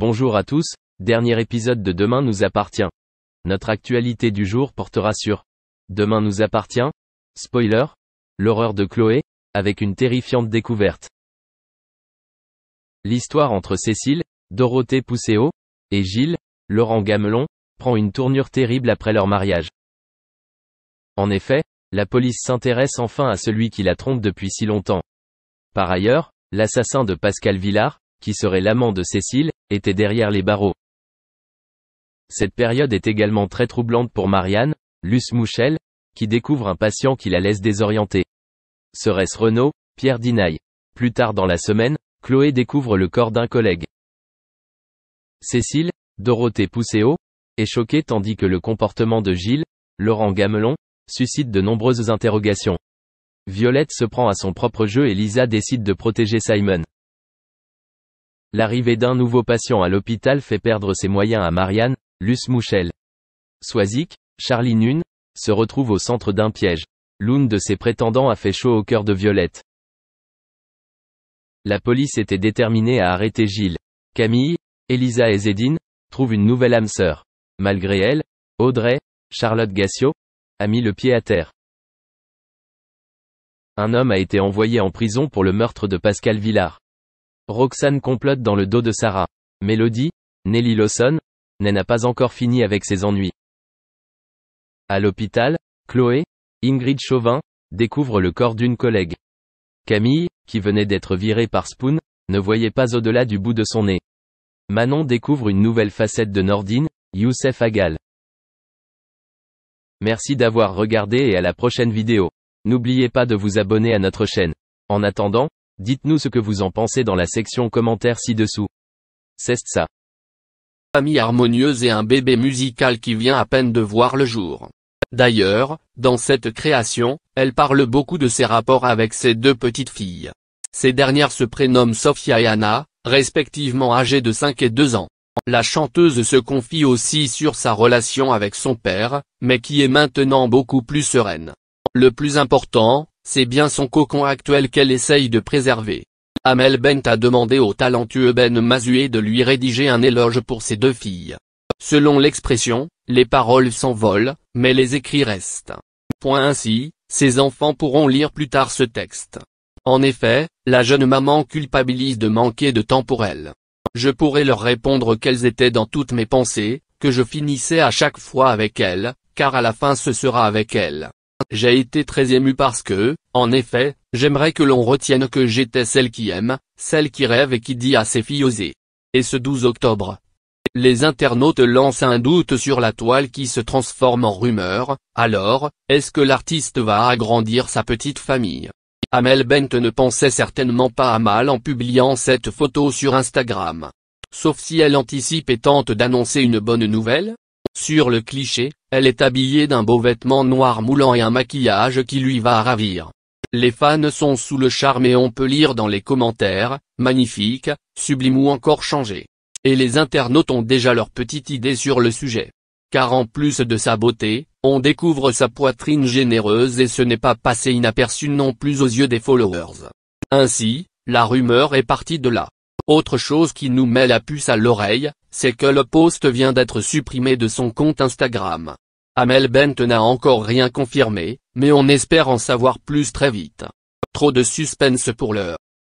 Bonjour à tous, dernier épisode de Demain nous appartient. Notre actualité du jour portera sur Demain nous appartient, spoiler, l'horreur de Chloé, avec une terrifiante découverte. L'histoire entre Cécile, Dorothée Pousseau, et Gilles, Laurent Gamelon, prend une tournure terrible après leur mariage. En effet, la police s'intéresse enfin à celui qui la trompe depuis si longtemps. Par ailleurs, l'assassin de Pascal Villard, qui serait l'amant de Cécile, était derrière les barreaux. Cette période est également très troublante pour Marianne, Luce Mouchel, qui découvre un patient qui la laisse désorientée. Serait-ce Renaud, Pierre Dinaille? Plus tard dans la semaine, Chloé découvre le corps d'un collègue. Cécile, Dorothée Pousseau, est choquée tandis que le comportement de Gilles, Laurent Gamelon, suscite de nombreuses interrogations. Violette se prend à son propre jeu et Lisa décide de protéger Simon. L'arrivée d'un nouveau patient à l'hôpital fait perdre ses moyens à Marianne, Luce Mouchel. Swazik, Charlie Nunn, se retrouve au centre d'un piège. L'une de ses prétendants a fait chaud au cœur de Violette. La police était déterminée à arrêter Gilles. Camille, Elisa et Zédine, trouvent une nouvelle âme sœur. Malgré elle, Audrey, Charlotte Gassio, a mis le pied à terre. Un homme a été envoyé en prison pour le meurtre de Pascal Villard. Roxane complote dans le dos de Sarah. Mélodie, Nelly Lawson, n'a pas encore fini avec ses ennuis. À l'hôpital, Chloé, Ingrid Chauvin, découvre le corps d'une collègue. Camille, qui venait d'être virée par Spoon, ne voyait pas au-delà du bout de son nez. Manon découvre une nouvelle facette de Nordine, Youssef Agal. Merci d'avoir regardé et à la prochaine vidéo. N'oubliez pas de vous abonner à notre chaîne. En attendant, dites-nous ce que vous en pensez dans la section commentaires ci-dessous. C'est ça. Famille harmonieuse et un bébé musical qui vient à peine de voir le jour. D'ailleurs, dans cette création, elle parle beaucoup de ses rapports avec ses deux petites filles. Ces dernières se prénomment Sophia et Anna, respectivement âgées de 5 et 2 ans. La chanteuse se confie aussi sur sa relation avec son père, mais qui est maintenant beaucoup plus sereine. Le plus important, c'est bien son cocon actuel qu'elle essaye de préserver. Amel Bent a demandé au talentueux Ben Mazué de lui rédiger un éloge pour ses deux filles. Selon l'expression, les paroles s'envolent, mais les écrits restent. Ainsi, ses enfants pourront lire plus tard ce texte. En effet, la jeune maman culpabilise de manquer de temps pour elle. Je pourrais leur répondre qu'elles étaient dans toutes mes pensées, que je finissais à chaque fois avec elles, car à la fin ce sera avec elles. J'ai été très ému parce que, en effet, j'aimerais que l'on retienne que j'étais celle qui aime, celle qui rêve et qui dit à ses filles oser. Et ce 12 octobre. Les internautes lancent un doute sur la toile qui se transforme en rumeur. Alors, est-ce que l'artiste va agrandir sa petite famille? Amel Bent ne pensait certainement pas à mal en publiant cette photo sur Instagram. Sauf si elle anticipe et tente d'annoncer une bonne nouvelle. Sur le cliché, elle est habillée d'un beau vêtement noir moulant et un maquillage qui lui va à ravir. Les fans sont sous le charme et on peut lire dans les commentaires, magnifique, sublime ou encore changé. Et les internautes ont déjà leur petite idée sur le sujet. Car en plus de sa beauté, on découvre sa poitrine généreuse et ce n'est pas passé inaperçu non plus aux yeux des followers. Ainsi, la rumeur est partie de là. Autre chose qui nous met la puce à l'oreille, c'est que le post vient d'être supprimé de son compte Instagram. Amel Bent n'a encore rien confirmé, mais on espère en savoir plus très vite. Trop de suspense pour l'heure.